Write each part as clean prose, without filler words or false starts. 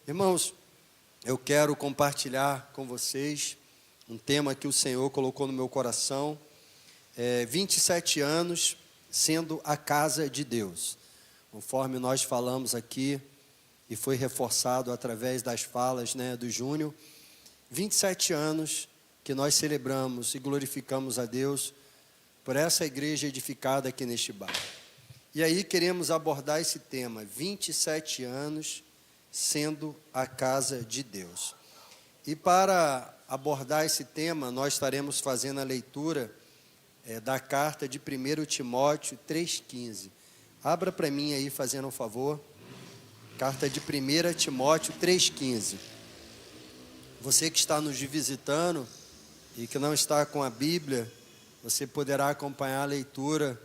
Irmãos, eu quero compartilhar com vocês um tema que o Senhor colocou no meu coração, 27 anos sendo a casa de Deus. Conforme nós falamos aqui, e foi reforçado através das falas do Júnior, 27 anos que nós celebramos e glorificamos a Deus por essa igreja edificada aqui neste bairro. E aí queremos abordar esse tema, 27 anos sendo a casa de Deus. E para abordar esse tema, nós estaremos fazendo a leitura da carta de 1 Timóteo 3,15. Abra para mim aí, fazendo um favor. Carta de 1 Timóteo 3,15. Você que está nos visitando e que não está com a Bíblia, você poderá acompanhar a leitura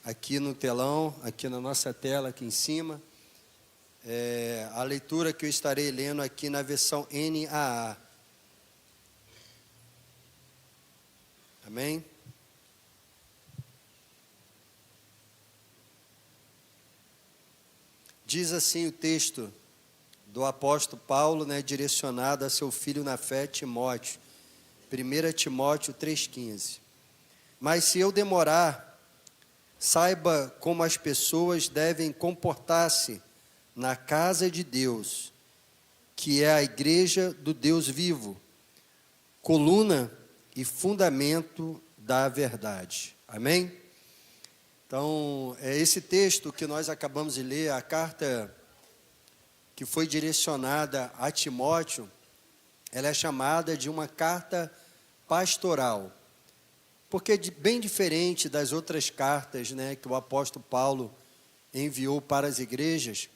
aqui no telão, aqui na nossa tela, aqui em cima. A leitura que eu estarei lendo aqui na versão NAA. Amém? Diz assim o texto do apóstolo Paulo, direcionado a seu filho na fé, Timóteo. 1 Timóteo 3,15. Mas se eu demorar, saiba como as pessoas devem comportar-se na casa de Deus, que é a igreja do Deus vivo, coluna e fundamento da verdade. Amém? Então, esse texto que nós acabamos de ler, a carta que foi direcionada a Timóteo, ela é chamada de uma carta pastoral, porque bem diferente das outras cartas que o apóstolo Paulo enviou para as igrejas,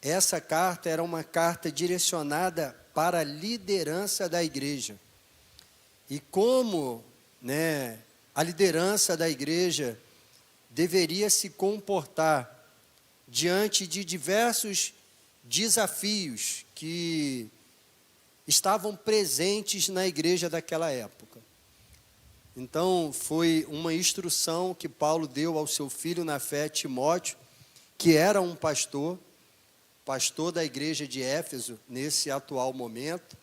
essa carta era uma carta direcionada para a liderança da igreja. E como a liderança da igreja deveria se comportar diante de diversos desafios que estavam presentes na igreja daquela época. Então, foi uma instrução que Paulo deu ao seu filho na fé, Timóteo, que era um pastor da igreja de Éfeso, nesse atual momento.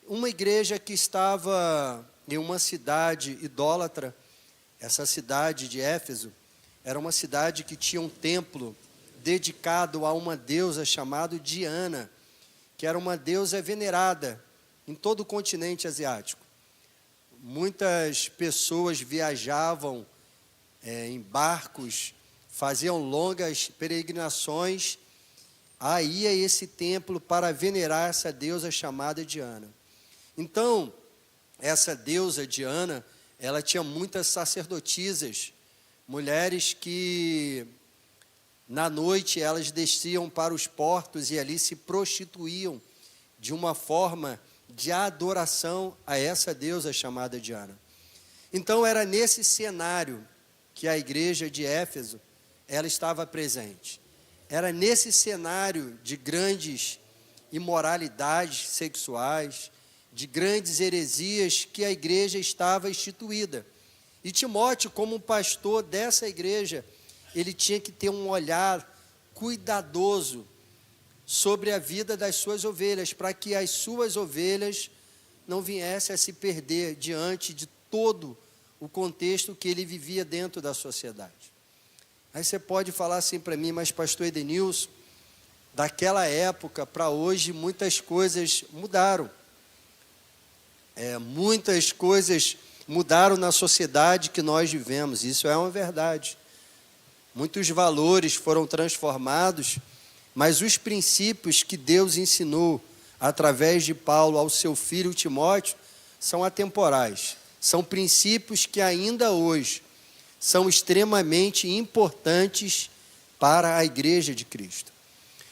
Uma igreja que estava em uma cidade idólatra. Essa cidade de Éfeso era uma cidade que tinha um templo dedicado a uma deusa chamada Diana, que era uma deusa venerada em todo o continente asiático. Muitas pessoas viajavam em barcos, faziam longas peregrinações aí a esse templo para venerar essa deusa chamada Diana. Então, essa deusa Diana, ela tinha muitas sacerdotisas, mulheres que na noite elas desciam para os portos e ali se prostituíam de uma forma de adoração a essa deusa chamada Diana. Então era nesse cenário que a igreja de Éfeso ela estava presente. Era nesse cenário de grandes imoralidades sexuais, de grandes heresias que a igreja estava instituída. E Timóteo, como pastor dessa igreja, ele tinha que ter um olhar cuidadoso sobre a vida das suas ovelhas, para que as suas ovelhas não viessem a se perder diante de todo o contexto que ele vivia dentro da sociedade. Aí você pode falar assim para mim, mas pastor Edenilson, daquela época para hoje muitas coisas mudaram. Muitas coisas mudaram na sociedade que nós vivemos, isso é uma verdade. Muitos valores foram transformados, mas os princípios que Deus ensinou através de Paulo ao seu filho Timóteo são atemporais. São princípios que ainda hoje são extremamente importantes para a igreja de Cristo.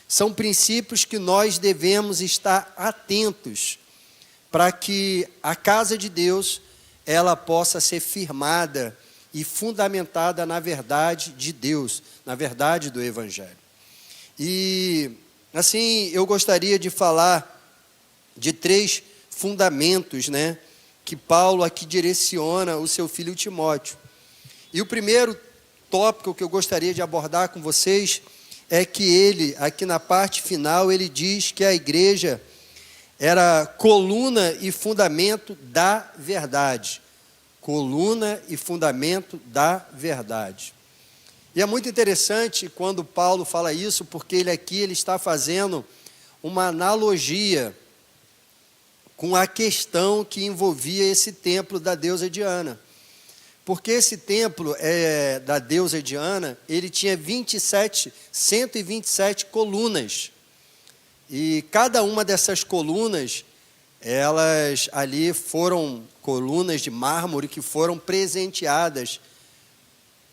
São princípios que nós devemos estar atentos para que a casa de Deus ela possa ser firmada e fundamentada na verdade de Deus, na verdade do Evangelho. E assim, eu gostaria de falar de 3 fundamentos, que Paulo aqui direciona o seu filho Timóteo. E o primeiro tópico que eu gostaria de abordar com vocês é que ele, aqui na parte final, ele diz que a igreja era coluna e fundamento da verdade. Coluna e fundamento da verdade. E é muito interessante quando Paulo fala isso, porque ele está fazendo uma analogia com a questão que envolvia esse templo da deusa Diana. Porque esse templo da deusa Diana, ele tinha 127 colunas. E cada uma dessas colunas, elas ali foram colunas de mármore que foram presenteadas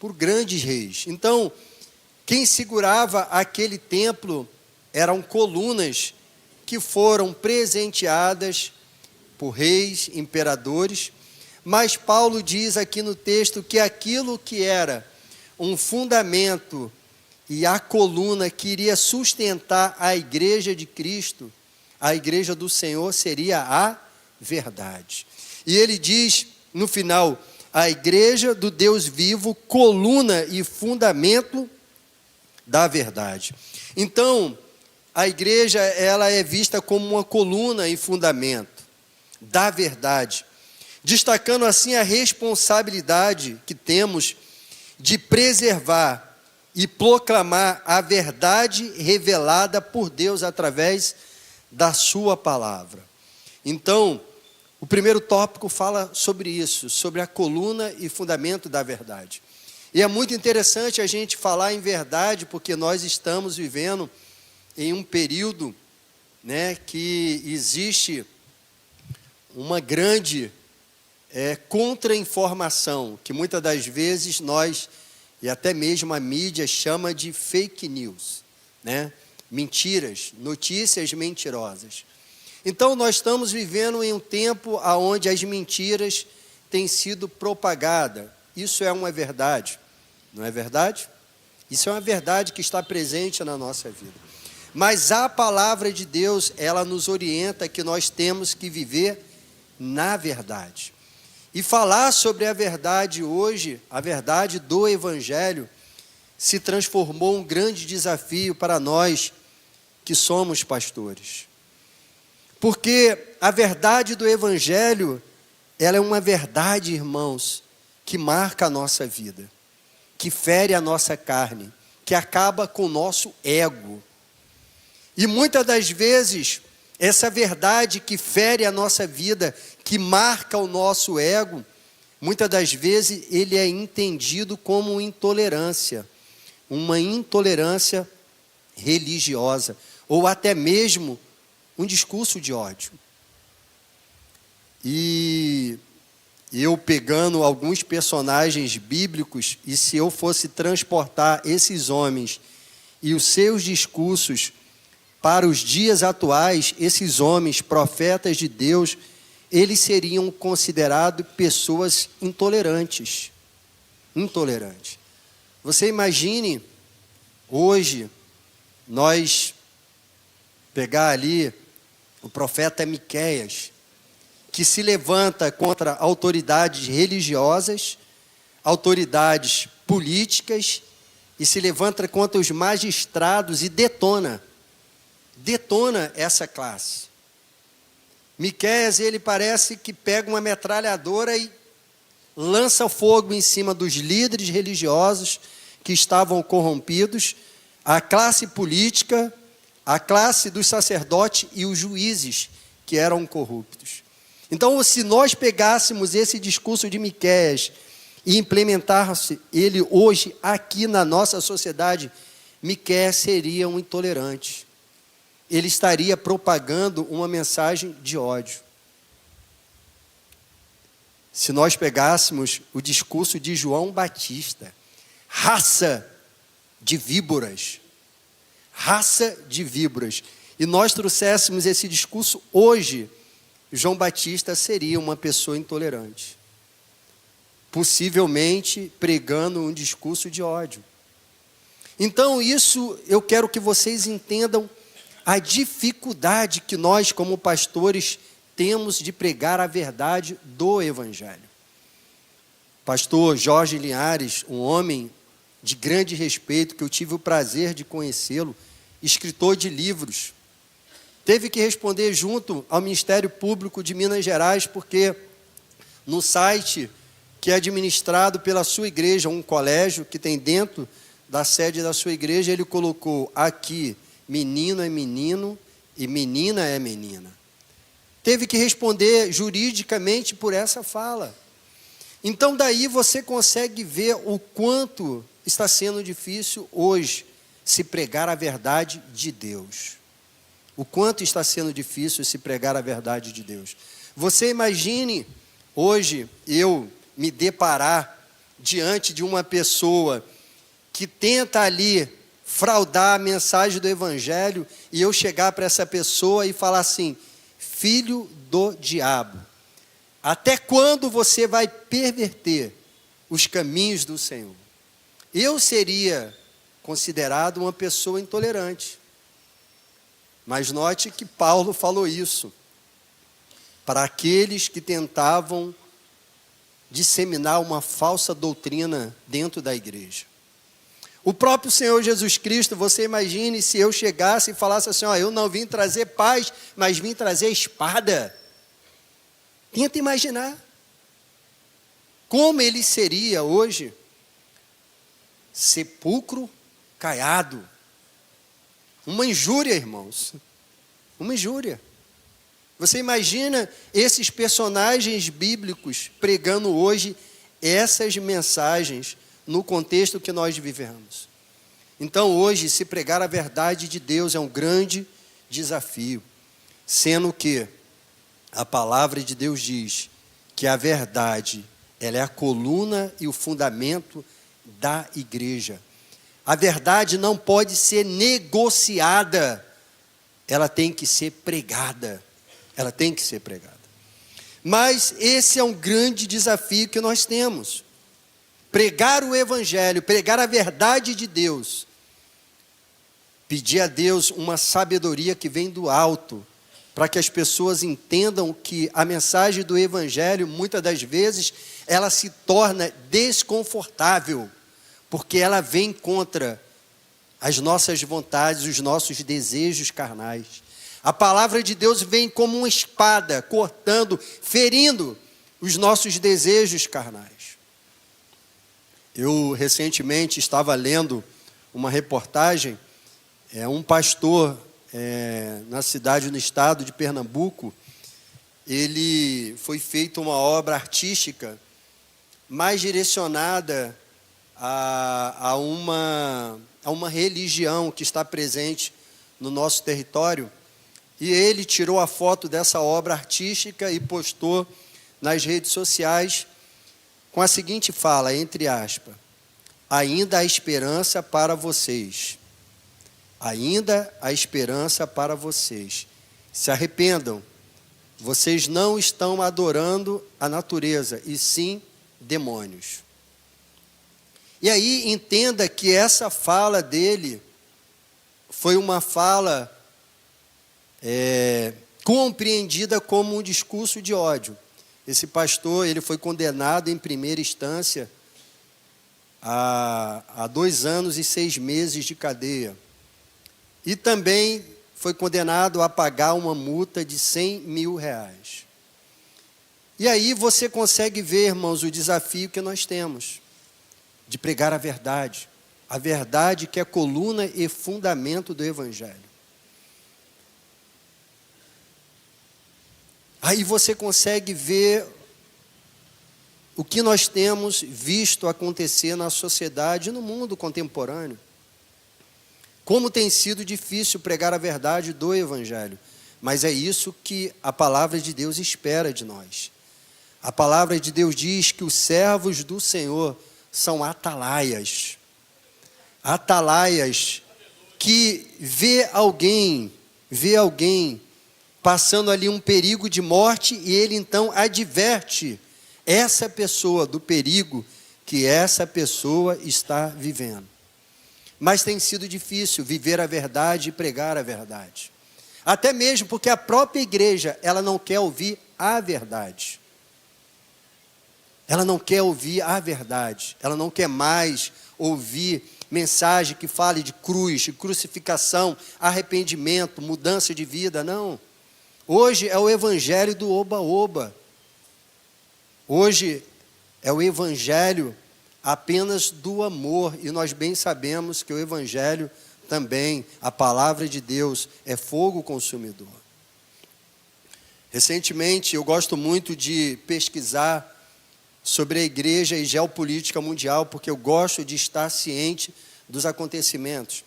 por grandes reis. Então, quem segurava aquele templo eram colunas que foram presenteadas por reis, imperadores. Mas Paulo diz aqui no texto que aquilo que era um fundamento e a coluna que iria sustentar a igreja de Cristo, a igreja do Senhor, seria a verdade. E ele diz no final, a igreja do Deus vivo, coluna e fundamento da verdade. Então, a igreja, ela é vista como uma coluna e fundamento da verdade, destacando assim a responsabilidade que temos de preservar e proclamar a verdade revelada por Deus através da sua palavra. Então, o primeiro tópico fala sobre isso, sobre a coluna e fundamento da verdade. E é muito interessante a gente falar em verdade, porque nós estamos vivendo em um período, que existe uma grande contra-informação, que muitas das vezes nós, e até mesmo a mídia, chama de fake news, mentiras, notícias mentirosas. Então, nós estamos vivendo em um tempo onde as mentiras têm sido propagadas. Isso é uma verdade, não é verdade? Isso é uma verdade que está presente na nossa vida. Mas a palavra de Deus, ela nos orienta que nós temos que viver na verdade. E falar sobre a verdade hoje, a verdade do Evangelho, se transformou um grande desafio para nós que somos pastores. Porque a verdade do Evangelho, ela é uma verdade, irmãos, que marca a nossa vida, que fere a nossa carne, que acaba com o nosso ego. E muitas das vezes, essa verdade que fere a nossa vida, que marca o nosso ego, muitas das vezes ele é entendido como intolerância, uma intolerância religiosa, ou até mesmo um discurso de ódio. E eu pegando alguns personagens bíblicos, e se eu fosse transportar esses homens e os seus discursos para os dias atuais, esses homens, profetas de Deus, eles seriam considerados pessoas intolerantes. Intolerantes. Você imagine, hoje, nós pegar ali o profeta Miqueias, que se levanta contra autoridades religiosas, autoridades políticas, e se levanta contra os magistrados e detona essa classe. Miqueias, ele parece que pega uma metralhadora e lança fogo em cima dos líderes religiosos que estavam corrompidos, a classe política, a classe dos sacerdotes e os juízes que eram corruptos. Então, se nós pegássemos esse discurso de Miqueias e implementasse ele hoje aqui na nossa sociedade, Miqueias seria um intolerante. Ele estaria propagando uma mensagem de ódio. Se nós pegássemos o discurso de João Batista, raça de víboras, e nós trouxéssemos esse discurso hoje, João Batista seria uma pessoa intolerante, possivelmente pregando um discurso de ódio. Então, isso eu quero que vocês entendam a dificuldade que nós, como pastores, temos de pregar a verdade do Evangelho. Pastor Jorge Linhares, um homem de grande respeito, que eu tive o prazer de conhecê-lo, escritor de livros. Teve que responder junto ao Ministério Público de Minas Gerais, porque no site que é administrado pela sua igreja, um colégio que tem dentro da sede da sua igreja, ele colocou aqui, menino é menino e menina é menina. Teve que responder juridicamente por essa fala. Então daí você consegue ver o quanto está sendo difícil hoje se pregar a verdade de Deus. O quanto está sendo difícil se pregar a verdade de Deus. Você imagine hoje eu me deparar diante de uma pessoa que tenta ali fraudar a mensagem do Evangelho e eu chegar para essa pessoa e falar assim: filho do diabo, até quando você vai perverter os caminhos do Senhor? Eu seria considerado uma pessoa intolerante. Mas note que Paulo falou isso para aqueles que tentavam disseminar uma falsa doutrina dentro da igreja. O próprio Senhor Jesus Cristo, você imagine se eu chegasse e falasse assim: ó, eu não vim trazer paz, mas vim trazer espada. Tenta imaginar como ele seria hoje. Sepulcro caiado. Uma injúria, irmãos. Uma injúria. Você imagina esses personagens bíblicos pregando hoje essas mensagens no contexto que nós vivemos. Então hoje, se pregar a verdade de Deus é um grande desafio, sendo que a palavra de Deus diz que a verdade, ela é a coluna e o fundamento da igreja. A verdade não pode ser negociada, ela tem que ser pregada. Ela tem que ser pregada. Mas esse é um grande desafio que nós temos. Pregar o Evangelho, pregar a verdade de Deus. Pedir a Deus uma sabedoria que vem do alto, para que as pessoas entendam que a mensagem do Evangelho, muitas das vezes, ela se torna desconfortável, porque ela vem contra as nossas vontades, os nossos desejos carnais. A palavra de Deus vem como uma espada, cortando, ferindo os nossos desejos carnais. Eu recentemente estava lendo uma reportagem, um pastor na cidade, no estado de Pernambuco, ele foi feita uma obra artística mais direcionada a uma religião que está presente no nosso território, e ele tirou a foto dessa obra artística e postou nas redes sociais com a seguinte fala, entre aspas: ainda há esperança para vocês. Ainda há esperança para vocês. Se arrependam. Vocês não estão adorando a natureza, e sim demônios. E aí entenda que essa fala dele foi uma fala compreendida como um discurso de ódio. Esse pastor, ele foi condenado em primeira instância a 2 anos e 6 meses de cadeia. E também foi condenado a pagar uma multa de R$100 mil. E aí você consegue ver, irmãos, o desafio que nós temos de pregar a verdade que é coluna e fundamento do Evangelho. Aí você consegue ver o que nós temos visto acontecer na sociedade e no mundo contemporâneo. Como tem sido difícil pregar a verdade do Evangelho. Mas é isso que a palavra de Deus espera de nós. A palavra de Deus diz que os servos do Senhor são atalaias. Atalaias que vê alguém passando ali um perigo de morte e ele então adverte essa pessoa do perigo que essa pessoa está vivendo. Mas tem sido difícil viver a verdade e pregar a verdade. Até mesmo porque a própria igreja, ela não quer ouvir a verdade. Ela não quer ouvir a verdade. Ela não quer mais ouvir mensagem que fale de cruz, de crucificação, arrependimento, mudança de vida, não. Hoje é o evangelho do oba-oba. Hoje é o evangelho apenas do amor, e nós bem sabemos que o evangelho também, a palavra de Deus, é fogo consumidor. Recentemente, eu gosto muito de pesquisar sobre a igreja e geopolítica mundial, porque eu gosto de estar ciente dos acontecimentos.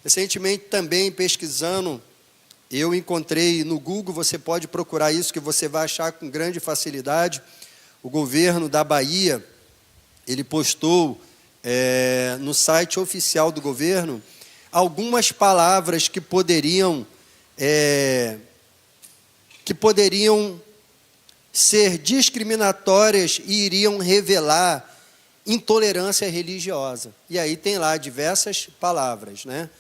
Recentemente, também pesquisando, eu encontrei no Google, você pode procurar isso, que você vai achar com grande facilidade, o governo da Bahia, ele postou no site oficial do governo, algumas palavras que poderiam ser discriminatórias e iriam revelar intolerância religiosa. E aí tem lá diversas palavras, né?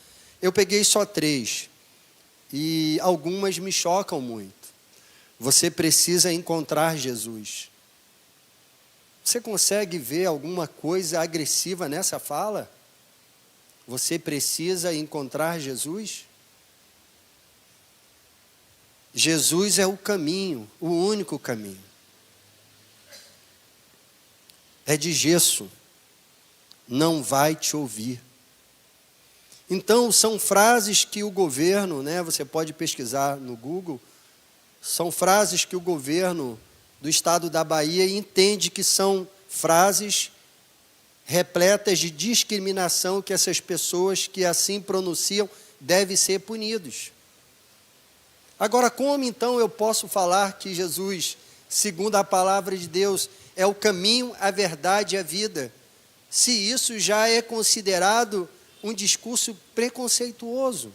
Eu peguei só 3, e algumas me chocam muito. Você precisa encontrar Jesus. Você consegue ver alguma coisa agressiva nessa fala? Você precisa encontrar Jesus? Jesus é o caminho, o único caminho. É de gesso, não vai te ouvir. Então, são frases que o governo, né, você pode pesquisar no Google, são frases que o governo do estado da Bahia entende que são frases repletas de discriminação, que essas pessoas que assim pronunciam devem ser punidos. Agora, como então eu posso falar que Jesus, segundo a palavra de Deus, é o caminho, a verdade e a vida, se isso já é considerado um discurso preconceituoso?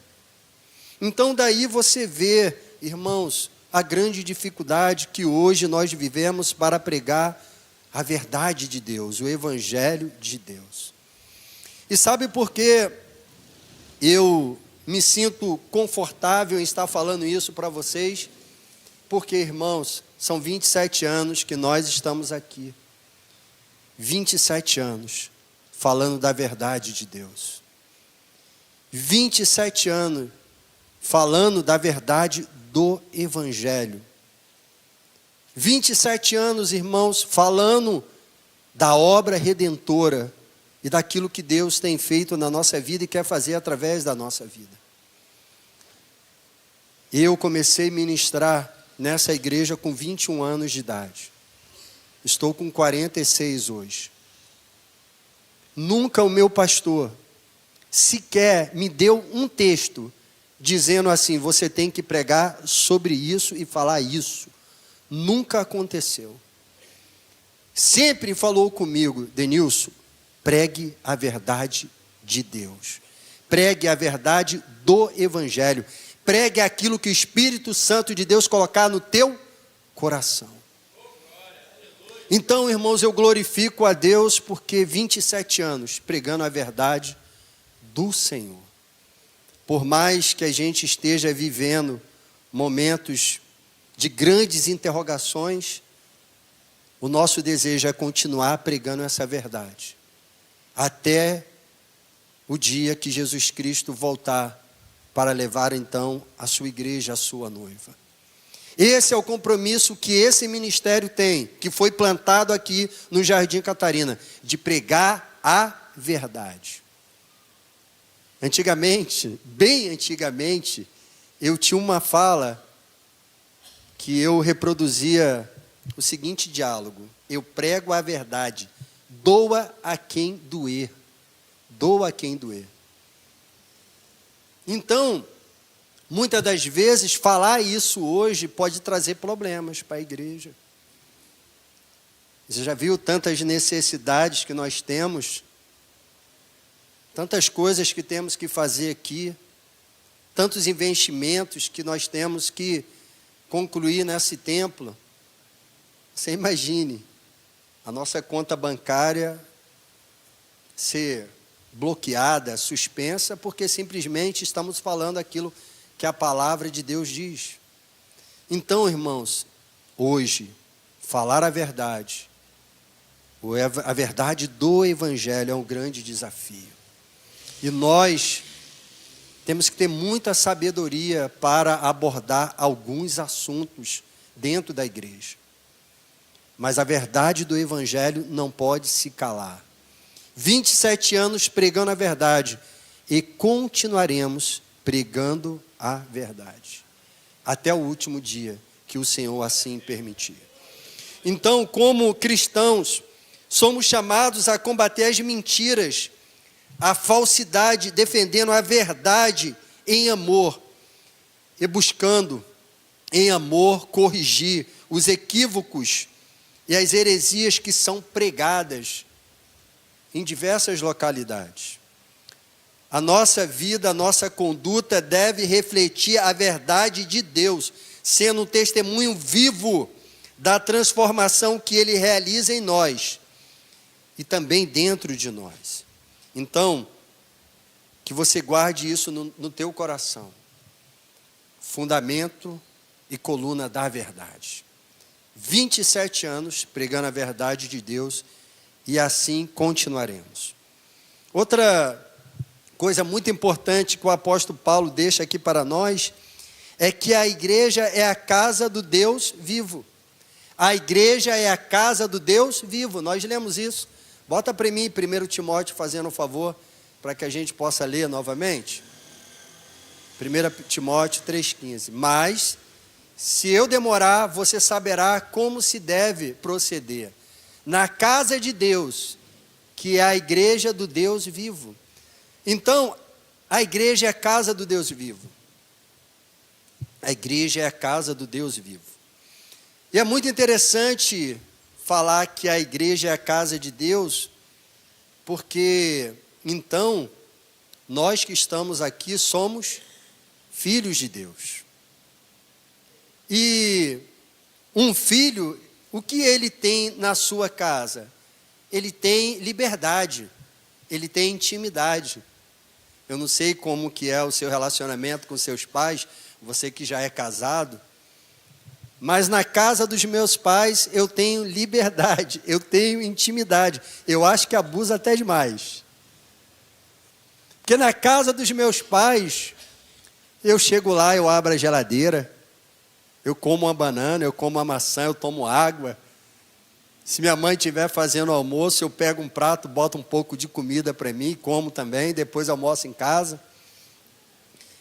Então daí você vê, irmãos, a grande dificuldade que hoje nós vivemos para pregar a verdade de Deus, o evangelho de Deus. E sabe por que eu me sinto confortável em estar falando isso para vocês? Porque, irmãos, são 27 anos que nós estamos aqui. 27 anos falando da verdade de Deus. 27 anos falando da verdade do Evangelho. 27 anos, irmãos, falando da obra redentora e daquilo que Deus tem feito na nossa vida e quer fazer através da nossa vida. Eu comecei a ministrar nessa igreja com 21 anos de idade. Estou com 46 hoje. Nunca o meu pastor sequer me deu um texto dizendo assim, você tem que pregar sobre isso e falar isso. Nunca aconteceu. Sempre falou comigo, Denilson, pregue a verdade de Deus. Pregue a verdade do Evangelho. Pregue aquilo que o Espírito Santo de Deus colocar no teu coração. Então, irmãos, eu glorifico a Deus porque 27 anos pregando a verdade do Senhor. Por mais que a gente esteja vivendo momentos de grandes interrogações, o nosso desejo é continuar pregando essa verdade. Até o dia que Jesus Cristo voltar para levar então a sua igreja, a sua noiva. Esse é o compromisso que esse ministério tem, que foi plantado aqui no Jardim Catarina, de pregar a verdade. Antigamente, bem antigamente, eu tinha uma fala que eu reproduzia o seguinte diálogo: eu prego a verdade, doa a quem doer. Doa a quem doer. Então, muitas das vezes, falar isso hoje pode trazer problemas para a igreja. Você já viu tantas necessidades que nós temos? Tantas coisas que temos que fazer aqui, tantos investimentos que nós temos que concluir nesse templo. Você imagine a nossa conta bancária ser bloqueada, suspensa, porque simplesmente estamos falando aquilo que a palavra de Deus diz. Então, irmãos, hoje, falar a verdade, A verdade do Evangelho é um grande desafio. E nós temos que ter muita sabedoria para abordar alguns assuntos dentro da igreja. Mas a verdade do Evangelho não pode se calar. 27 anos pregando a verdade e continuaremos pregando a verdade até o último dia que o Senhor assim permitir. Então, como cristãos, somos chamados a combater as mentiras, a falsidade, defendendo a verdade em amor e buscando em amor corrigir os equívocos e as heresias que são pregadas em diversas localidades. A nossa vida, a nossa conduta deve refletir a verdade de Deus, sendo um testemunho vivo da transformação que Ele realiza em nós e também dentro de nós. Então, que você guarde isso no teu coração. Fundamento e coluna da verdade. 27 anos pregando a verdade de Deus e assim continuaremos. Outra coisa muito importante que o apóstolo Paulo deixa aqui para nós é que a igreja é a casa do Deus vivo. A igreja é a casa do Deus vivo. Nós lemos isso. Bota para mim 1 Timóteo, fazendo um favor, para que a gente possa ler novamente. 1 Timóteo 3,15. Mas, se eu demorar, você saberá como se deve proceder na casa de Deus, que é a igreja do Deus vivo. Então, a igreja é a casa do Deus vivo. A igreja é a casa do Deus vivo. E é muito interessante falar que a igreja é a casa de Deus, porque, então, nós que estamos aqui somos filhos de Deus. E um filho, o que ele tem na sua casa? Ele tem liberdade, ele tem intimidade. Eu não sei como que é o seu relacionamento com seus pais, você que já é casado, mas na casa dos meus pais eu tenho liberdade, eu tenho intimidade. Eu acho que abusa até demais. Porque na casa dos meus pais, eu chego lá, eu abro a geladeira, eu como uma banana, eu como uma maçã, eu tomo água. Se minha mãe estiver fazendo almoço, eu pego um prato, boto um pouco de comida para mim, como também, depois almoço em casa.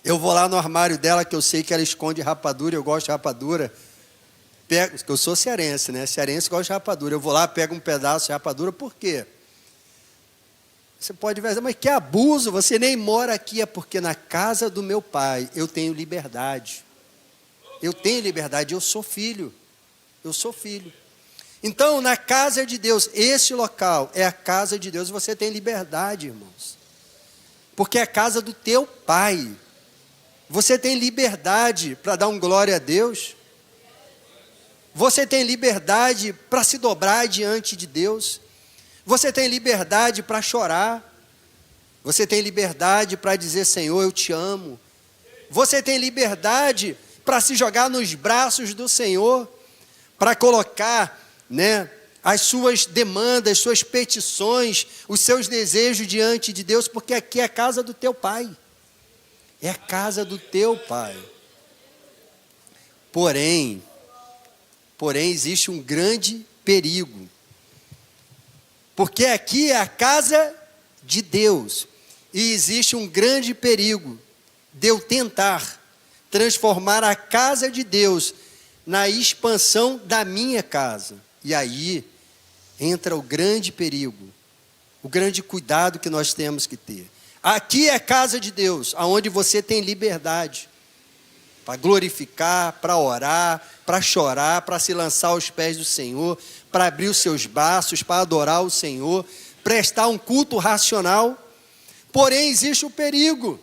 Eu vou lá no armário dela, que eu sei que ela esconde rapadura, eu gosto de rapadura. Eu sou cearense, né? Cearense gosta de rapadura. Eu vou lá, pego um pedaço de rapadura, por quê? Você pode dizer, mas que abuso, você nem mora aqui. É porque na casa do meu pai eu tenho liberdade. Eu tenho liberdade, eu sou filho. Eu sou filho. Então, na casa de Deus, esse local é a casa de Deus, você tem liberdade, irmãos. Porque é a casa do teu pai. Você tem liberdade para dar um glória a Deus. Você tem liberdade para se dobrar diante de Deus. Você tem liberdade para chorar. Você tem liberdade para dizer, Senhor, eu te amo. Você tem liberdade para se jogar nos braços do Senhor, para colocar, as suas demandas, suas petições, os seus desejos diante de Deus, porque aqui é a casa do teu pai. É a casa do teu pai. Porém, existe um grande perigo. Porque aqui é a casa de Deus. E existe um grande perigo de eu tentar transformar a casa de Deus na expansão da minha casa. E aí entra o grande perigo, o grande cuidado que nós temos que ter. Aqui é a casa de Deus, onde você tem liberdade para glorificar, para orar, para chorar, para se lançar aos pés do Senhor, para abrir os seus braços, para adorar o Senhor, prestar um culto racional. Porém, existe o perigo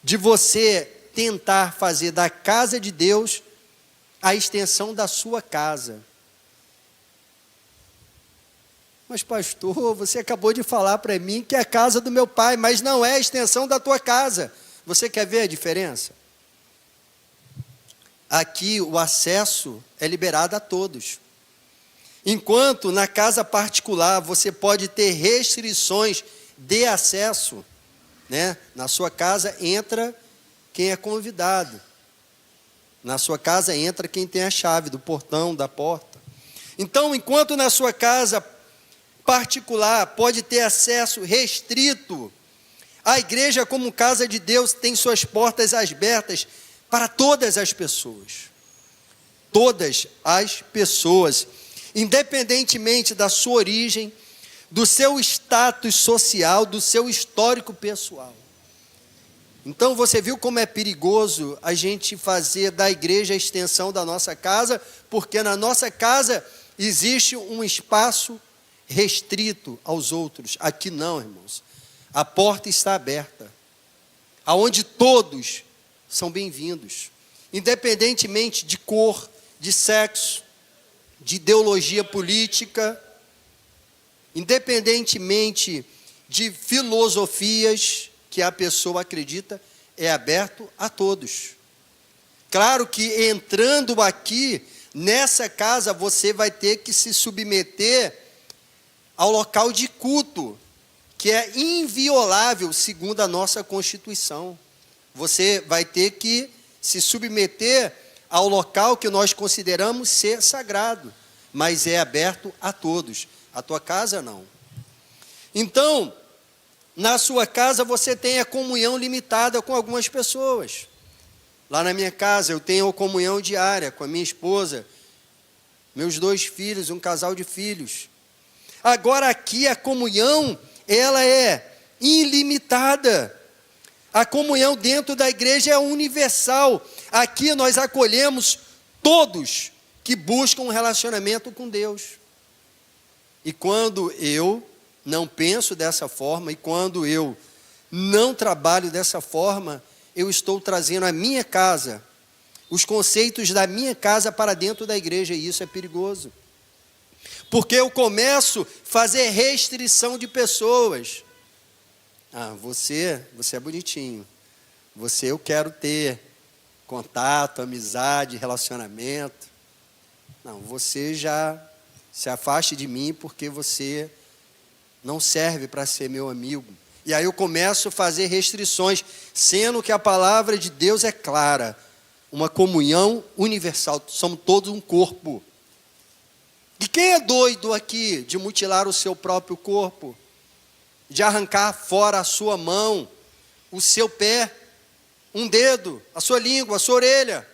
de você tentar fazer da casa de Deus a extensão da sua casa. Mas pastor, você acabou de falar para mim que é a casa do meu pai, mas não é a extensão da tua casa. Você quer ver a diferença? Aqui o acesso é liberado a todos. Enquanto na casa particular você pode ter restrições de acesso, né? Na sua casa entra quem é convidado. Na sua casa entra quem tem a chave do portão, da porta. Então, enquanto na sua casa particular pode ter acesso restrito, a igreja, como casa de Deus, tem suas portas abertas para todas as pessoas. Todas as pessoas, independentemente da sua origem, do seu status social, do seu histórico pessoal. Então você viu como é perigoso a gente fazer da igreja a extensão da nossa casa, porque na nossa casa existe um espaço restrito aos outros. Aqui não, irmãos. A porta está aberta, aonde todos são bem-vindos, independentemente de cor, de sexo, de ideologia política, independentemente de filosofias que a pessoa acredita, é aberto a todos. Claro que entrando aqui, nessa casa, você vai ter que se submeter ao local de culto, que é inviolável segundo a nossa Constituição. Você vai ter que se submeter ao local que nós consideramos ser sagrado, mas é aberto a todos. A tua casa não. Então, na sua casa você tem a comunhão limitada com algumas pessoas. Lá na minha casa eu tenho a comunhão diária com a minha esposa, meus 2 filhos, um casal de filhos. Agora aqui a comunhão, ela é ilimitada. A comunhão dentro da igreja é universal. Aqui nós acolhemos todos que buscam um relacionamento com Deus. E quando eu não penso dessa forma, e quando eu não trabalho dessa forma, eu estou trazendo a minha casa, os conceitos da minha casa para dentro da igreja, e isso é perigoso. Porque eu começo a fazer restrição de pessoas. Ah, você é bonitinho. Você eu quero ter contato, amizade, relacionamento. Não, você já se afaste de mim porque você não serve para ser meu amigo. E aí eu começo a fazer restrições, sendo que a palavra de Deus é clara. Uma comunhão universal, somos todos um corpo. E quem é doido aqui de mutilar o seu próprio corpo? De arrancar fora a sua mão, o seu pé, um dedo, a sua língua, a sua orelha?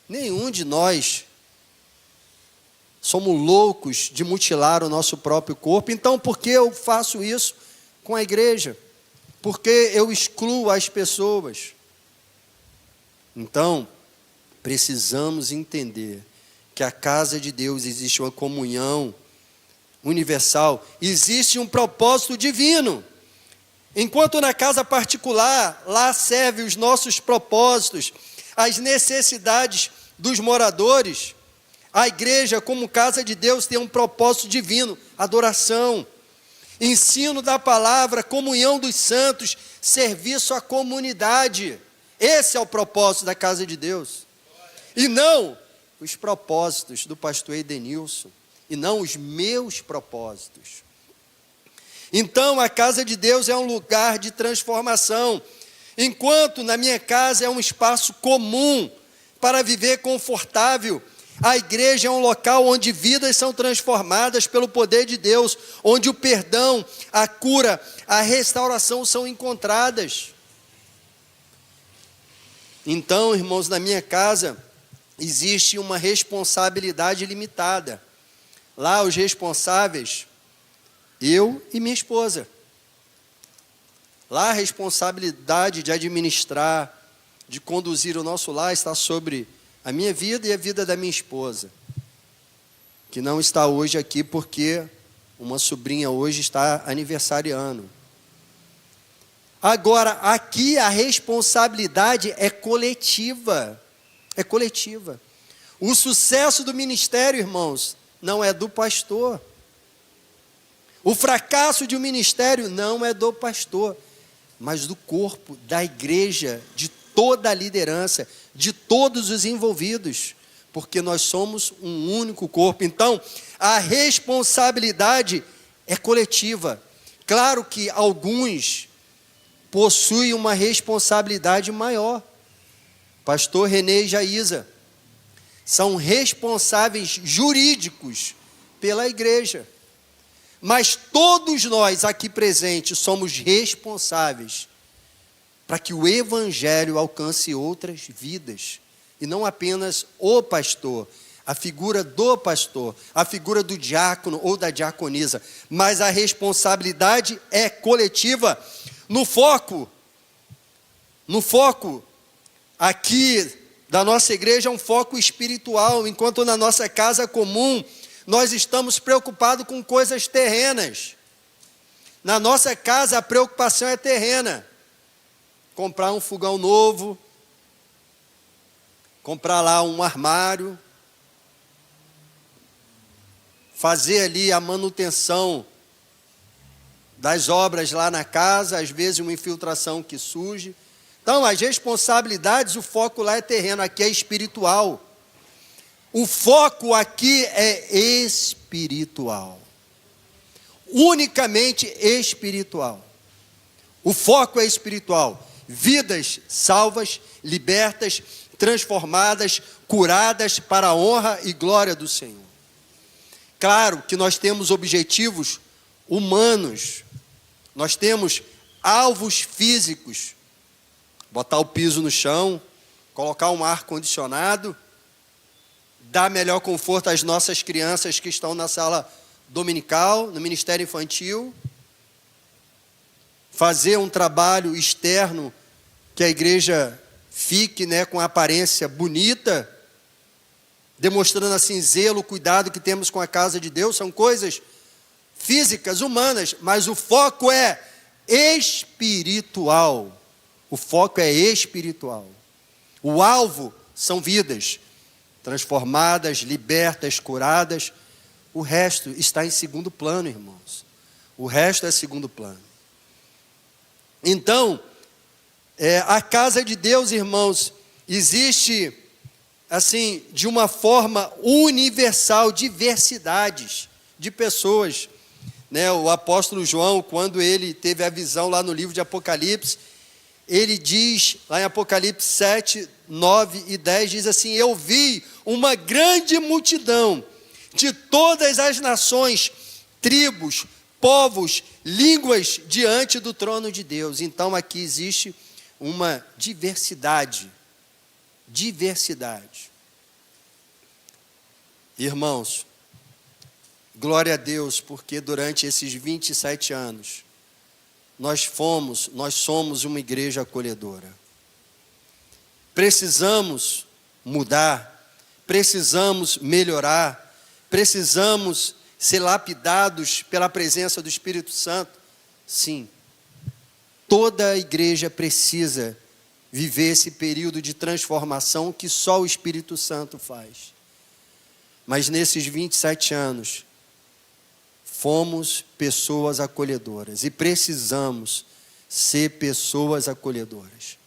Nenhum de nós somos loucos de mutilar o nosso próprio corpo. Então, por que eu faço isso com a igreja? Porque eu excluo as pessoas. Então, precisamos entender que a casa de Deus existe uma comunhão universal, existe um propósito divino. Enquanto na casa particular, lá serve os nossos propósitos, as necessidades dos moradores, a igreja, como casa de Deus, tem um propósito divino: adoração, ensino da palavra, comunhão dos santos, serviço à comunidade. Esse é o propósito da casa de Deus. E não os propósitos do pastor Edenilson, e não os meus propósitos. Então, a casa de Deus é um lugar de transformação. Enquanto na minha casa é um espaço comum para viver confortável, a igreja é um local onde vidas são transformadas pelo poder de Deus, onde o perdão, a cura, a restauração são encontradas. Então, irmãos, na minha casa existe uma responsabilidade limitada. Lá os responsáveis, eu e minha esposa. Lá a responsabilidade de administrar, de conduzir o nosso lar está sobre a minha vida e a vida da minha esposa, que não está hoje aqui porque uma sobrinha hoje está aniversariando. Agora, aqui a responsabilidade é coletiva. É coletiva. O sucesso do ministério, irmãos, não é do pastor. O fracasso de um ministério não é do pastor, mas do corpo, da igreja, de toda a liderança, de todos os envolvidos. porque nós somos um único corpo. Então, a responsabilidade é coletiva. Claro que alguns possuem uma responsabilidade maior. Pastor Renê e Jaísa são responsáveis jurídicos pela igreja. Mas todos nós aqui presentes somos responsáveis para que o evangelho alcance outras vidas. E não apenas o pastor, a figura do pastor, a figura do diácono ou da diaconisa. Mas a responsabilidade é coletiva. No foco aqui da nossa igreja é um foco espiritual, enquanto na nossa casa comum nós estamos preocupados com coisas terrenas. Na nossa casa a preocupação é terrena. Comprar um fogão novo, comprar lá um armário, fazer ali a manutenção das obras lá na casa, às vezes uma infiltração que surge. Então, as responsabilidades, o foco lá é terreno, aqui é espiritual. O foco aqui é espiritual. Unicamente espiritual. O foco é espiritual. Vidas salvas, libertas, transformadas, curadas para a honra e glória do Senhor. Claro que nós temos objetivos humanos. Nós temos alvos físicos. Botar o piso no chão, colocar um ar-condicionado, dar melhor conforto às nossas crianças que estão na sala dominical, no ministério infantil, fazer um trabalho externo que a igreja fique, com a aparência bonita, demonstrando assim zelo, cuidado que temos com a casa de Deus. São coisas físicas, humanas, mas o foco é espiritual. O foco é espiritual. O alvo são vidas transformadas, libertas, curadas. O resto está em segundo plano, irmãos. O resto é segundo plano. Então, a casa de Deus, irmãos, existe, assim, de uma forma universal, diversidades de pessoas. O apóstolo João, quando ele teve a visão lá no livro de Apocalipse, ele diz, lá em Apocalipse 7, 9 e 10, diz assim: eu vi uma grande multidão de todas as nações, tribos, povos, línguas diante do trono de Deus. Então aqui existe uma diversidade. Irmãos, glória a Deus, porque durante esses 27 anos, nós somos uma igreja acolhedora. Precisamos mudar, precisamos melhorar, precisamos ser lapidados pela presença do Espírito Santo. Sim, toda a igreja precisa viver esse período de transformação que só o Espírito Santo faz. Mas nesses 27 anos, fomos pessoas acolhedoras e precisamos ser pessoas acolhedoras.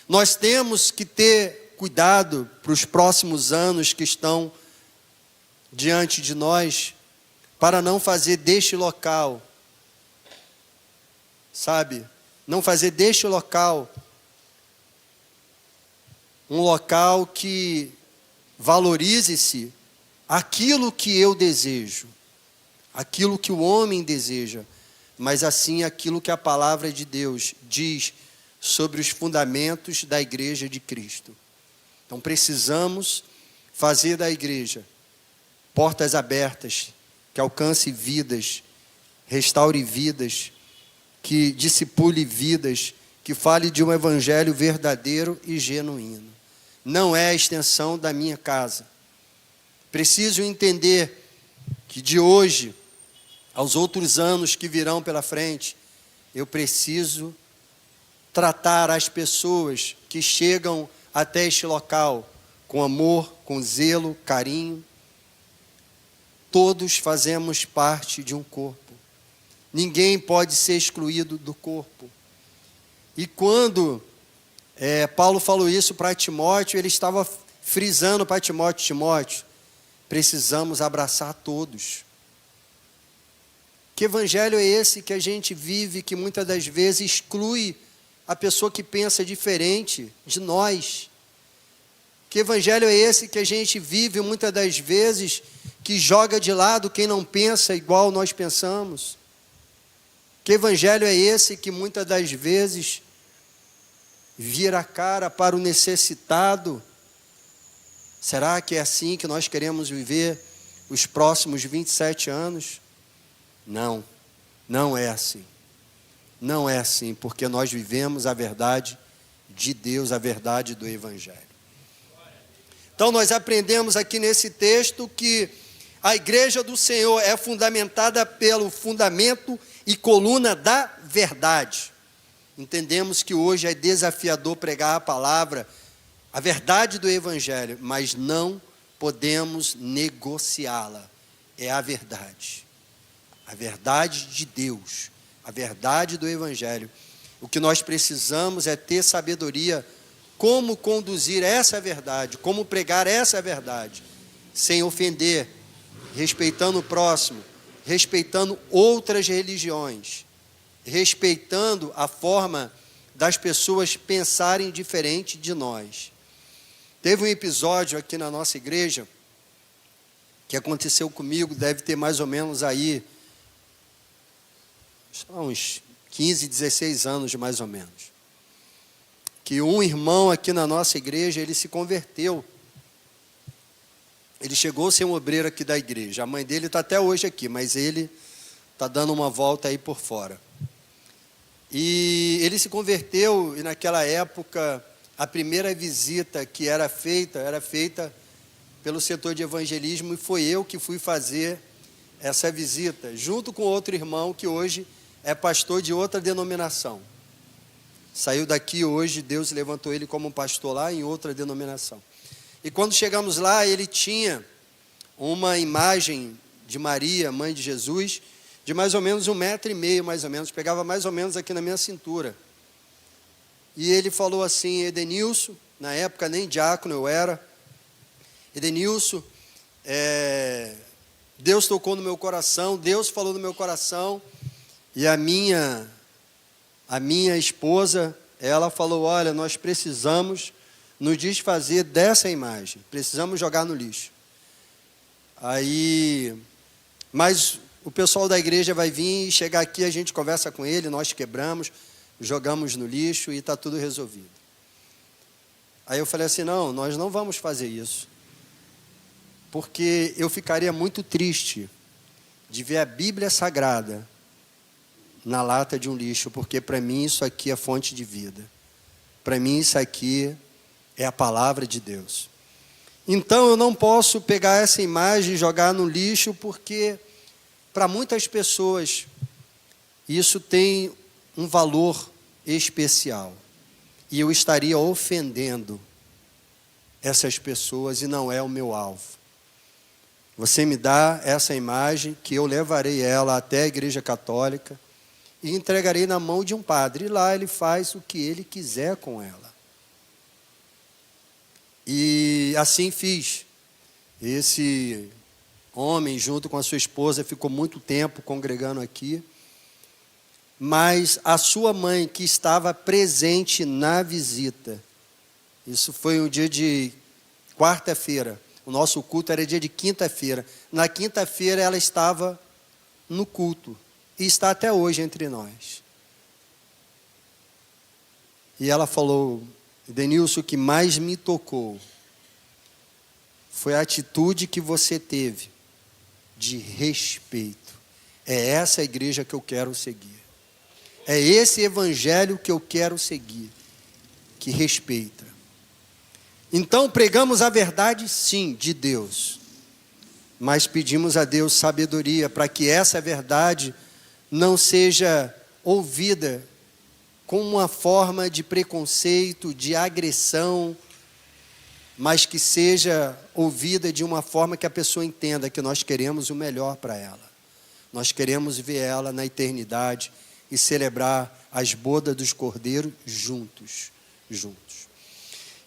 Nós temos que ter cuidado para os próximos anos que estão diante de nós, para não fazer deste local, não fazer deste local um local que valorize-se aquilo que eu desejo, aquilo que o homem deseja, mas assim aquilo que a palavra de Deus diz sobre os fundamentos da igreja de Cristo. Então precisamos fazer da igreja portas abertas, que alcance vidas, restaure vidas, que discipule vidas, que fale de um evangelho verdadeiro e genuíno. Não é a extensão da minha casa. Preciso entender que de hoje aos outros anos que virão pela frente, eu preciso tratar as pessoas que chegam até este local com amor, com zelo, carinho. Todos fazemos parte de um corpo. Ninguém pode ser excluído do corpo. E quando Paulo falou isso para Timóteo, ele estava frisando para Timóteo, precisamos abraçar todos. Que evangelho é esse que a gente vive, que muitas das vezes exclui a pessoa que pensa diferente de nós? Que evangelho é esse que a gente vive muitas das vezes, que joga de lado quem não pensa igual nós pensamos? Que evangelho é esse que muitas das vezes vira a cara para o necessitado? Será que é assim que nós queremos viver os próximos 27 anos? Não, não é assim. Não é assim, porque nós vivemos a verdade de Deus, a verdade do Evangelho. Então nós aprendemos aqui nesse texto que a igreja do Senhor é fundamentada pelo fundamento e coluna da verdade. Entendemos que hoje é desafiador pregar a palavra, a verdade do Evangelho, mas não podemos negociá-la. É a verdade de Deus, a verdade do Evangelho. O que nós precisamos é ter sabedoria como conduzir essa verdade, como pregar essa verdade, sem ofender, respeitando o próximo, respeitando outras religiões, respeitando a forma das pessoas pensarem diferente de nós. Teve um episódio aqui na nossa igreja, que aconteceu comigo, deve ter mais ou menos aí, uns 15, 16 anos mais ou menos. Que um irmão aqui na nossa igreja, ele se converteu. Ele chegou a ser um obreiro aqui da igreja. A mãe dele está até hoje aqui, mas ele está dando uma volta aí por fora. E ele se converteu, e naquela época, a primeira visita que era feita pelo setor de evangelismo, e foi eu que fui fazer essa visita, junto com outro irmão que hoje é pastor de outra denominação. Saiu daqui hoje, Deus levantou ele como pastor lá em outra denominação. E quando chegamos lá, ele tinha uma imagem de Maria, mãe de Jesus, de mais ou menos 1,5 metro, mais ou menos, pegava mais ou menos aqui na minha cintura. E ele falou assim: Edenilson, na época nem diácono eu era, Edenilson, Deus tocou no meu coração, Deus falou no meu coração, e a minha esposa, ela falou: olha, nós precisamos nos desfazer dessa imagem, precisamos jogar no lixo. Aí, mas o pessoal da igreja vai vir e chegar aqui, a gente conversa com ele, nós quebramos, jogamos no lixo e está tudo resolvido. Aí eu falei assim: não, nós não vamos fazer isso, porque eu ficaria muito triste de ver a Bíblia Sagrada na lata de um lixo, porque para mim isso aqui é fonte de vida. Para mim isso aqui é a palavra de Deus. Então eu não posso pegar essa imagem e jogar no lixo, porque para muitas pessoas isso tem um valor especial. E eu estaria ofendendo essas pessoas e não é o meu alvo. Você me dá essa imagem que eu levarei ela até a igreja católica e entregarei na mão de um padre. E lá ele faz o que ele quiser com ela. E assim fiz. Esse homem, junto com a sua esposa, ficou muito tempo congregando aqui. Mas a sua mãe, que estava presente na visita, isso foi um dia de quarta-feira, o nosso culto era dia de quinta-feira. Na quinta-feira ela estava no culto, e está até hoje entre nós. E ela falou: Edenilson, o que mais me tocou foi a atitude que você teve de respeito. É essa a igreja que eu quero seguir. É esse evangelho que eu quero seguir, que respeita. Então pregamos a verdade, sim, de Deus, mas pedimos a Deus sabedoria para que essa verdade não seja ouvida com uma forma de preconceito, de agressão, mas que seja ouvida de uma forma que a pessoa entenda que nós queremos o melhor para ela. Nós queremos ver ela na eternidade e celebrar as bodas dos cordeiros juntos.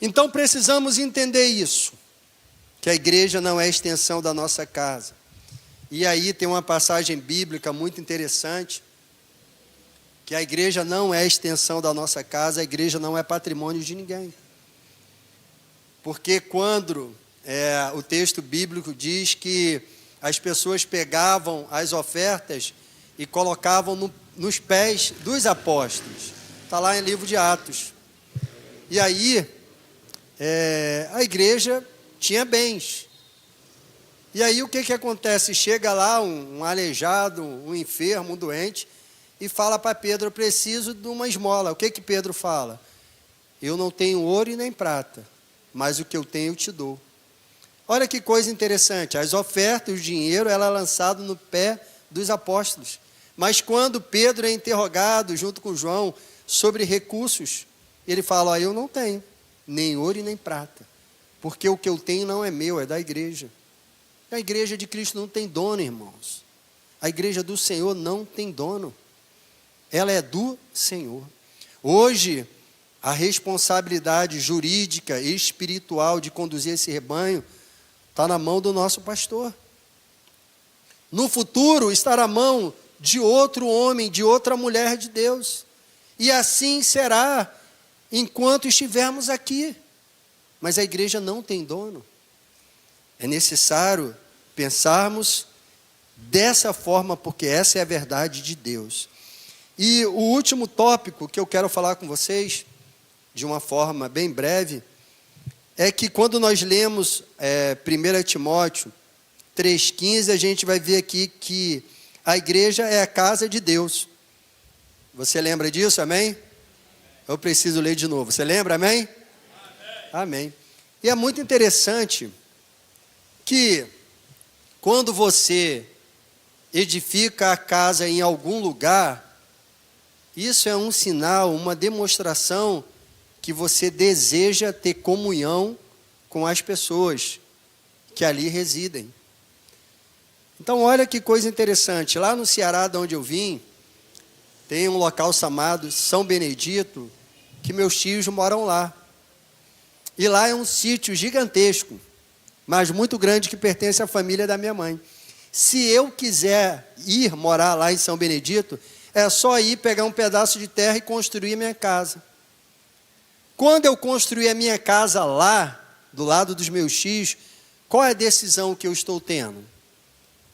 Então precisamos entender isso, que a igreja não é a extensão da nossa casa. E aí tem uma passagem bíblica muito interessante, que a igreja não é a extensão da nossa casa, a igreja não é patrimônio de ninguém. Porque quando o texto bíblico diz que as pessoas pegavam as ofertas e colocavam nos pés dos apóstolos, está lá em livro de Atos. E aí, a igreja tinha bens. E aí o que acontece? Chega lá um aleijado, um enfermo, um doente, e fala para Pedro: eu preciso de uma esmola. O que Pedro fala? Eu não tenho ouro e nem prata, mas o que eu tenho eu te dou. Olha que coisa interessante, as ofertas, o dinheiro, ela é lançado no pé dos apóstolos. Mas quando Pedro é interrogado, junto com João, sobre recursos, ele fala: eu não tenho nem ouro e nem prata, porque o que eu tenho não é meu, é da igreja. A igreja de Cristo não tem dono, irmãos. A igreja do Senhor não tem dono. Ela é do Senhor. Hoje, a responsabilidade jurídica e espiritual de conduzir esse rebanho está na mão do nosso pastor. No futuro, estará na mão de outro homem, de outra mulher de Deus. E assim será enquanto estivermos aqui. Mas a igreja não tem dono. É necessário pensarmos dessa forma, porque essa é a verdade de Deus. E o último tópico que eu quero falar com vocês, de uma forma bem breve, é que quando nós lemos 1 Timóteo 3,15, a gente vai ver aqui que a igreja é a casa de Deus. Você lembra disso, amém? Eu preciso ler de novo. Você lembra, amém? Amém. E é muito interessante que quando você edifica a casa em algum lugar, isso é um sinal, uma demonstração que você deseja ter comunhão com as pessoas que ali residem. Então olha que coisa interessante, lá no Ceará, de onde eu vim, tem um local chamado São Benedito, que meus tios moram lá. E lá é um sítio gigantesco, mas muito grande, que pertence à família da minha mãe. Se eu quiser ir morar lá em São Benedito, é só ir pegar um pedaço de terra e construir a minha casa. Quando eu construir a minha casa lá, do lado dos meus tios, qual é a decisão que eu estou tendo?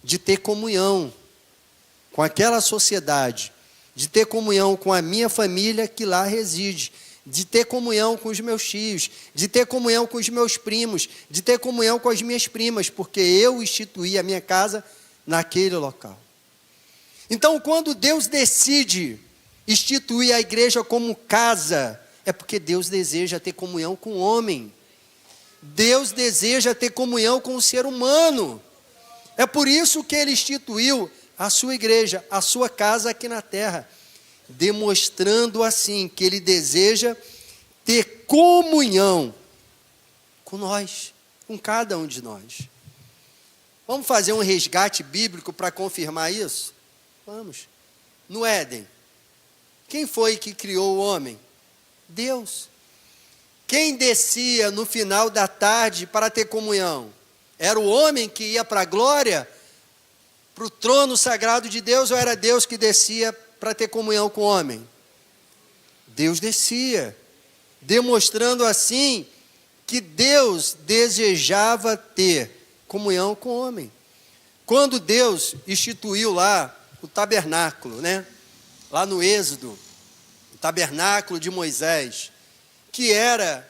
De ter comunhão com aquela sociedade, de ter comunhão com a minha família que lá reside, de ter comunhão com os meus tios, de ter comunhão com os meus primos, de ter comunhão com as minhas primas, porque eu instituí a minha casa naquele local. Então, quando Deus decide instituir a igreja como casa, é porque Deus deseja ter comunhão com o homem. Deus deseja ter comunhão com o ser humano. É por isso que Ele instituiu a sua igreja, a sua casa aqui na terra, demonstrando assim que Ele deseja ter comunhão com nós, com cada um de nós. Vamos fazer um resgate bíblico para confirmar isso? Vamos. No Éden, quem foi que criou o homem? Deus. Quem descia no final da tarde para ter comunhão? Era o homem que ia para a glória, para o trono sagrado de Deus, ou era Deus que descia para ter comunhão com o homem? Deus descia, demonstrando assim que Deus desejava ter comunhão com o homem. Quando Deus instituiu lá o tabernáculo, lá no Êxodo, o tabernáculo de Moisés, que era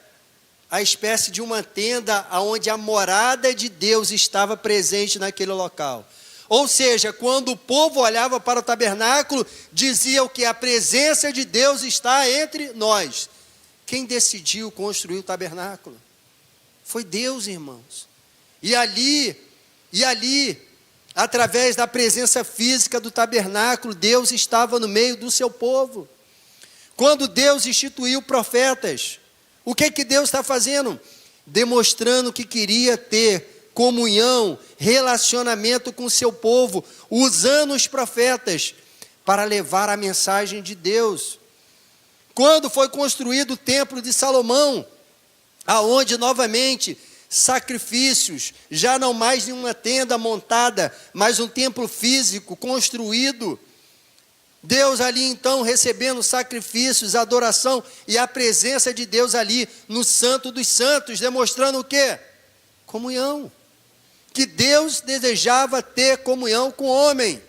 a espécie de uma tenda onde a morada de Deus estava presente naquele local. Ou seja, quando o povo olhava para o tabernáculo, diziam que a presença de Deus está entre nós. Quem decidiu construir o tabernáculo? Foi Deus, irmãos. E ali, através da presença física do tabernáculo, Deus estava no meio do seu povo. Quando Deus instituiu profetas, o que Deus está fazendo? Demonstrando que queria ter comunhão, relacionamento com o seu povo, usando os profetas para levar a mensagem de Deus. Quando foi construído o templo de Salomão, aonde novamente sacrifícios, já não mais em uma tenda montada, mas um templo físico construído. Deus ali então recebendo sacrifícios, adoração e a presença de Deus ali no Santo dos Santos, demonstrando o quê? Comunhão. Que Deus desejava ter comunhão com o homem.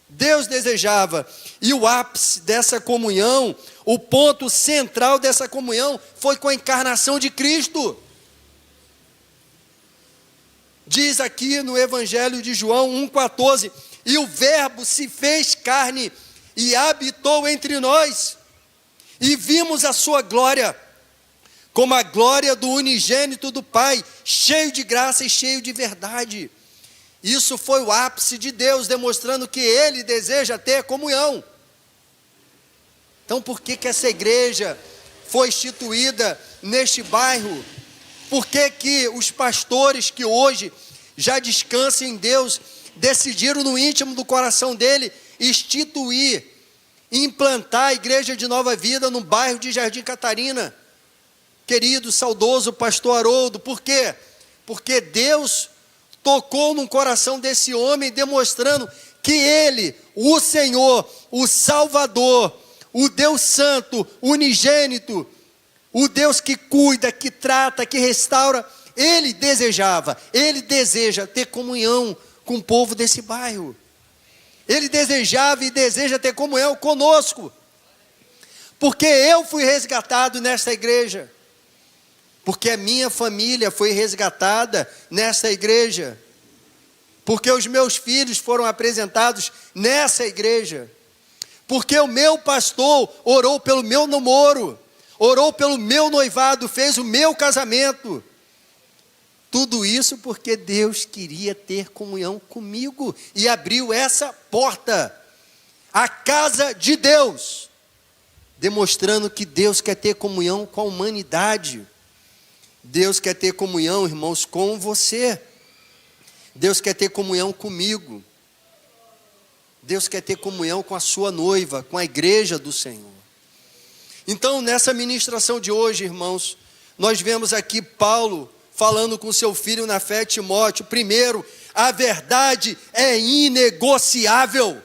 Deus desejava. E o ápice dessa comunhão, o ponto central dessa comunhão foi com a encarnação de Cristo. Diz aqui no Evangelho de João 1,14, e o Verbo se fez carne e habitou entre nós, e vimos a sua glória, como a glória do unigênito do Pai, cheio de graça e cheio de verdade. Isso foi o ápice de Deus, demonstrando que Ele deseja ter comunhão. Então, por que essa igreja foi instituída neste bairro? Por que os pastores que hoje já descansam em Deus, decidiram no íntimo do coração dele instituir, implantar a igreja de Nova Vida no bairro de Jardim Catarina? Querido, saudoso pastor Haroldo, por quê? Porque Deus tocou no coração desse homem, demonstrando que ele, o Senhor, o Salvador, o Deus Santo, unigênito, o Deus que cuida, que trata, que restaura, ele deseja ter comunhão com o povo desse bairro. Ele desejava e deseja ter comunhão conosco. Porque eu fui resgatado nesta igreja. Porque a minha família foi resgatada nessa igreja. Porque os meus filhos foram apresentados nessa igreja. Porque o meu pastor orou pelo meu namoro, orou pelo meu noivado, fez o meu casamento. Tudo isso porque Deus queria ter comunhão comigo e abriu essa porta, a casa de Deus, demonstrando que Deus quer ter comunhão com a humanidade. Deus quer ter comunhão, irmãos, com você. Deus quer ter comunhão comigo. Deus quer ter comunhão com a sua noiva, com a igreja do Senhor. Então, nessa ministração de hoje, irmãos, nós vemos aqui Paulo falando com seu filho na fé, Timóteo. Primeiro, a verdade é inegociável.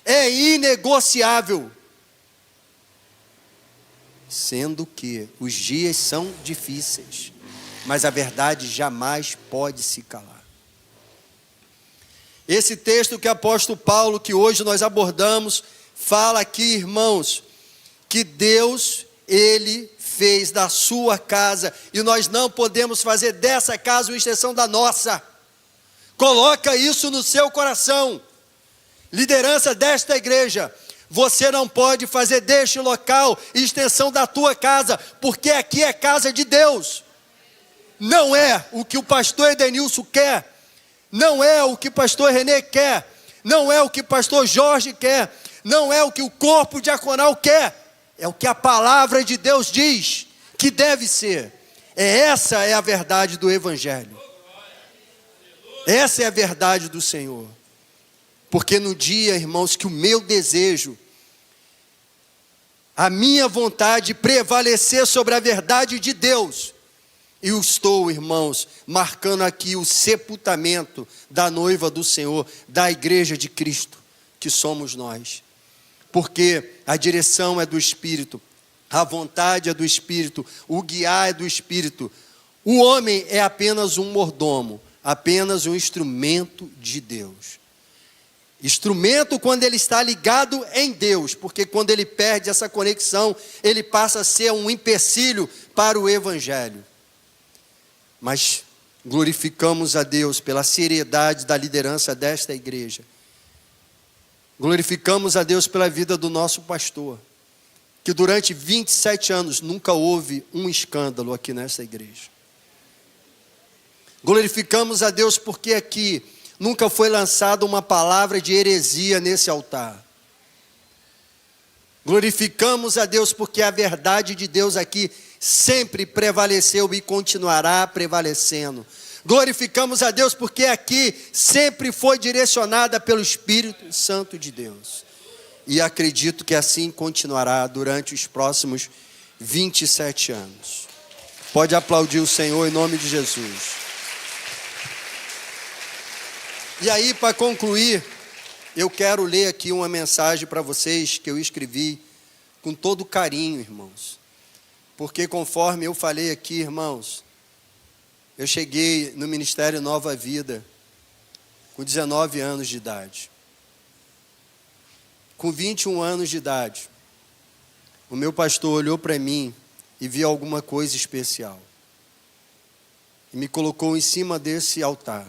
É inegociável. Sendo que os dias são difíceis, mas a verdade jamais pode se calar. Esse texto que o apóstolo Paulo, que hoje nós abordamos, fala aqui, irmãos, que Deus, Ele fez da sua casa, e nós não podemos fazer dessa casa uma extensão da nossa. Coloca isso no seu coração. Liderança desta igreja, você não pode fazer deste local extensão da tua casa, porque aqui é casa de Deus. Não é o que o pastor Edenilson quer, não é o que o pastor Renê quer, não é o que o pastor Jorge quer, não é o que o corpo diaconal quer. É o que a palavra de Deus diz que deve ser. Essa é a verdade do Evangelho. Essa é a verdade do Senhor. Porque no dia, irmãos, que o meu desejo, a minha vontade prevalecer sobre a verdade de Deus, eu estou, irmãos, marcando aqui o sepultamento da noiva do Senhor, da igreja de Cristo, que somos nós. Porque a direção é do Espírito, a vontade é do Espírito, o guiar é do Espírito. O homem é apenas um mordomo, apenas um instrumento de Deus. Instrumento quando ele está ligado em Deus, porque quando ele perde essa conexão, ele passa a ser um empecilho para o Evangelho. Mas glorificamos a Deus pela seriedade da liderança desta igreja. Glorificamos a Deus pela vida do nosso pastor, que durante 27 anos nunca houve um escândalo aqui nesta igreja. Glorificamos a Deus porque aqui nunca foi lançada uma palavra de heresia nesse altar. Glorificamos a Deus porque a verdade de Deus aqui sempre prevaleceu e continuará prevalecendo. Glorificamos a Deus porque aqui sempre foi direcionada pelo Espírito Santo de Deus. E acredito que assim continuará durante os próximos 27 anos. Pode aplaudir o Senhor em nome de Jesus. E aí, para concluir, eu quero ler aqui uma mensagem para vocês que eu escrevi com todo carinho, irmãos. Porque conforme eu falei aqui, irmãos, eu cheguei no Ministério Nova Vida com 19 anos de idade. Com 21 anos de idade, o meu pastor olhou para mim e viu alguma coisa especial. E me colocou em cima desse altar.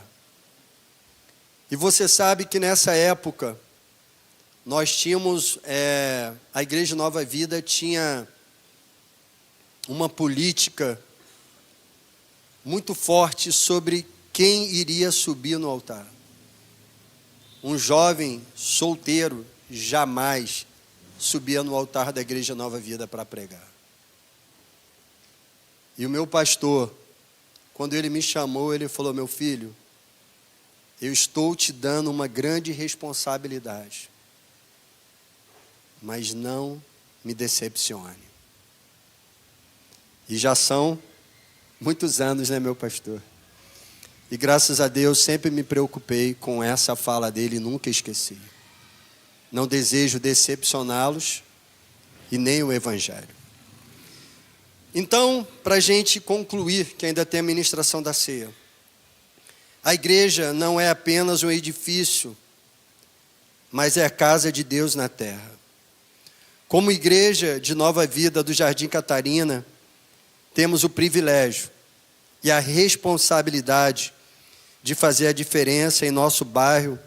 E você sabe que nessa época, nós tínhamos, a Igreja Nova Vida tinha uma política muito forte sobre quem iria subir no altar. Um jovem solteiro jamais subia no altar da Igreja Nova Vida para pregar. E o meu pastor, quando ele me chamou, ele falou: meu filho, eu estou te dando uma grande responsabilidade, mas não me decepcione. E já são muitos anos, né, meu pastor? E graças a Deus sempre me preocupei com essa fala dele e nunca esqueci. Não desejo decepcioná-los e nem o Evangelho. Então, para a gente concluir, que ainda tem a ministração da ceia, a igreja não é apenas um edifício, mas é a casa de Deus na terra. Como igreja de Nova Vida do Jardim Catarina, temos o privilégio e a responsabilidade de fazer a diferença em nosso bairro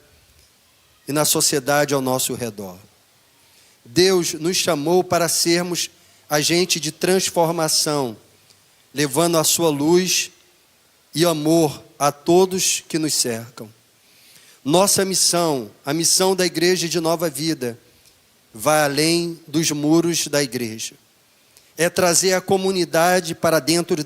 e na sociedade ao nosso redor. Deus nos chamou para sermos agente de transformação, levando a sua luz e amor a todos que nos cercam. Nossa missão, a missão da Igreja de Nova Vida, vai além dos muros da igreja. É trazer a comunidade para dentro